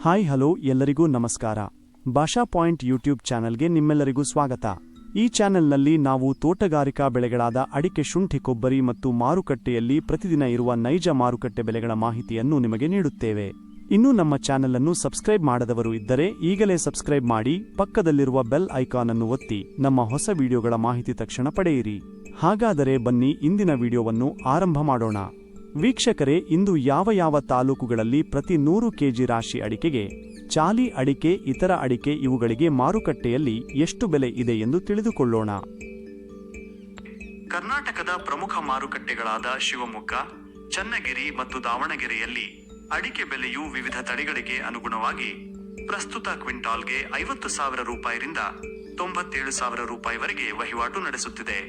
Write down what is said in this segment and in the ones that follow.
Hi hello ಎಲ್ಲರಿಗೂ ನಮಸ್ಕಾರ. ಭಾಷಾ ಪಾಯಿಂಟ್ ಯೂಟ್ಯೂಬ್ ಚಾನೆಲ್ಗೆ ನಿಮ್ಮೆಲ್ಲರಿಗೂ ಸ್ವಾಗತ. ಈ ಚಾನೆಲ್ನಲ್ಲಿ ನಾವು ತೋಟಗಾರಿಕಾ ಬೆಳೆಗಳಾದ ಅಡಿಕೆ, ಶುಂಠಿ, ಕೊಬ್ಬರಿ ಮತ್ತು ಮಾರುಕಟ್ಟೆಯಲ್ಲಿ ಪ್ರತಿದಿನ ಇರುವ ನೈಜ ಮಾರುಕಟ್ಟೆ ಬೆಲೆಗಳ ಮಾಹಿತಿಯನ್ನು ನಿಮಗೆ ನೀಡುತ್ತೇವೆ. ಇನ್ನೂ ನಮ್ಮ ಚಾನೆಲ್ ಅನ್ನು ಸಬ್ಸ್ಕ್ರೈಬ್ ಮಾಡದವರು ಇದ್ದರೆ ಈಗಲೇ ಸಬ್ಸ್ಕ್ರೈಬ್ ಮಾಡಿ, ಪಕ್ಕದಲ್ಲಿರುವ ಬೆಲ್ ಐಕಾನ್ ಅನ್ನು ಒತ್ತಿ ನಮ್ಮ ಹೊಸ ವಿಡಿಯೋಗಳ ಮಾಹಿತಿ ತಕ್ಷಣ ಪಡೆಯಿರಿ. ಹಾಗಾದರೆ ಬನ್ನಿ ಇಂದಿನ ವಿಡಿಯೋವನ್ನು ಆರಂಭ ಮಾಡೋಣ. ವೀಕ್ಷಕರೇ, ಇಂದು ಯಾವ ತಾಲೂಕುಗಳಲ್ಲಿ ಪ್ರತಿ 100 ಕೆಜಿ ರಾಶಿ ಅಡಿಕೆಗೆ, ಚಾಲಿ ಅಡಿಕೆ, ಇತರ ಅಡಿಕೆ ಇವುಗಳಿಗೆ ಮಾರುಕಟ್ಟೆಯಲ್ಲಿ ಎಷ್ಟು ಬೆಲೆ ಇದೆ ಎಂದು ತಿಳಿದುಕೊಳ್ಳೋಣ. ಕರ್ನಾಟಕದ ಪ್ರಮುಖ ಮಾರುಕಟ್ಟೆಗಳಾದ ಶಿವಮೊಗ್ಗ, ಚನ್ನಗಿರಿ ಮತ್ತು ದಾವಣಗೆರೆಯಲ್ಲಿ ಅಡಿಕೆ ಬೆಲೆಯು ವಿವಿಧ ತಳಿಗಳಿಗೆ ಅನುಗುಣವಾಗಿ ಪ್ರಸ್ತುತ ಕ್ವಿಂಟಾಲ್ಗೆ 50,000 ರೂಪಾಯಿರಿಂದ 97,000 ರೂಪಾಯಿವರೆಗೆ ವಹಿವಾಟು ನಡೆಸುತ್ತಿದೆ.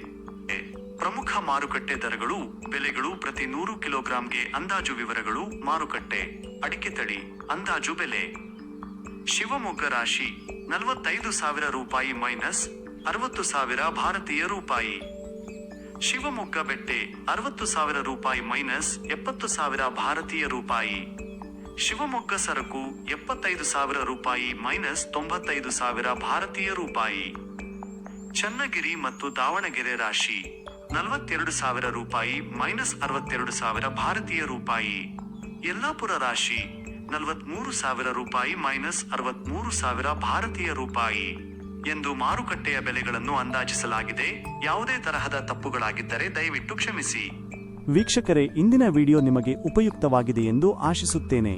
ಪ್ರಮುಖ ಮಾರುಕಟ್ಟೆ ದರಗಳು, ಬೆಲೆಗಳು, ಪ್ರತಿ 100 ಕಿಲೋಗ್ರಾಂಗೆ ಅಂದಾಜು ವಿವರಗಳು. ಮಾರುಕಟ್ಟೆ ಅಡಿಕೆ ತಳಿ ಅಂದಾಜು ಬೆಲೆ: ಶಿವಮೊಗ್ಗ ರಾಶಿ 45,000 ರೂಪಾಯಿ ಮೈನಸ್ 60,000 ಭಾರತೀಯ ರೂಪಾಯಿ. ಶಿವಮೊಗ್ಗ ಬೆಟ್ಟೆ 60,000 ರೂಪಾಯಿ ಮೈನಸ್ 70,000 ಭಾರತೀಯ ರೂಪಾಯಿ. ಶಿವಮೊಗ್ಗ ಸರಕು 75,000 ರೂಪಾಯಿ ಮೈನಸ್ 95,000 ಭಾರತೀಯ ರೂಪಾಯಿ. ಚನ್ನಗಿರಿ ಮತ್ತು ದಾವಣಗೆರೆ ರಾಶಿ 42,000 ರೂಪಾಯಿ ಮೈನಸ್ 62,000 ಭಾರತೀಯ ರೂಪಾಯಿ. ಯಲ್ಲಾಪುರ ರಾಶಿ 43,000 ರೂಪಾಯಿ ಮೈನಸ್ 63,000 ಭಾರತೀಯ ರೂಪಾಯಿ ಎಂದು ಮಾರುಕಟ್ಟೆಯ ಬೆಲೆಗಳನ್ನು ಅಂದಾಜಿಸಲಾಗಿದೆ. ಯಾವುದೇ ತರಹದ ತಪ್ಪುಗಳಾಗಿದ್ದರೆ ದಯವಿಟ್ಟು ಕ್ಷಮಿಸಿ. ವೀಕ್ಷಕರೇ, ಇಂದಿನ ವಿಡಿಯೋ ನಿಮಗೆ ಉಪಯುಕ್ತವಾಗಿದೆ ಎಂದು ಆಶಿಸುತ್ತೇನೆ.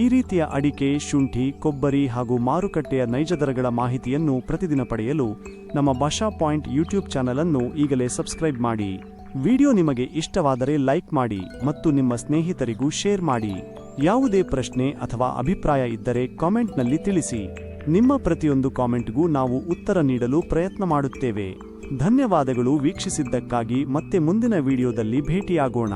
ಈ ರೀತಿಯ ಅಡಿಕೆ, ಶುಂಠಿ, ಕೊಬ್ಬರಿ ಹಾಗೂ ಮಾರುಕಟ್ಟೆಯ ನೈಜ ದರಗಳ ಮಾಹಿತಿಯನ್ನು ಪ್ರತಿದಿನ ಪಡೆಯಲು ನಮ್ಮ ಭಾಷಾ ಪಾಯಿಂಟ್ ಯೂಟ್ಯೂಬ್ ಚಾನೆಲ್ ಅನ್ನು ಈಗಲೇ ಸಬ್ಸ್ಕ್ರೈಬ್ ಮಾಡಿ. ವಿಡಿಯೋ ನಿಮಗೆ ಇಷ್ಟವಾದರೆ ಲೈಕ್ ಮಾಡಿ ಮತ್ತು ನಿಮ್ಮ ಸ್ನೇಹಿತರಿಗೂ ಶೇರ್ ಮಾಡಿ. ಯಾವುದೇ ಪ್ರಶ್ನೆ ಅಥವಾ ಅಭಿಪ್ರಾಯ ಇದ್ದರೆ ಕಾಮೆಂಟ್ನಲ್ಲಿ ತಿಳಿಸಿ. ನಿಮ್ಮ ಪ್ರತಿಯೊಂದು ಕಾಮೆಂಟ್ಗೂ ನಾವು ಉತ್ತರ ನೀಡಲು ಪ್ರಯತ್ನ ಮಾಡುತ್ತೇವೆ. ಧನ್ಯವಾದಗಳು ವೀಕ್ಷಿಸಿದ್ದಕ್ಕಾಗಿ. ಮತ್ತೆ ಮುಂದಿನ ವಿಡಿಯೋದಲ್ಲಿ ಭೇಟಿಯಾಗೋಣ.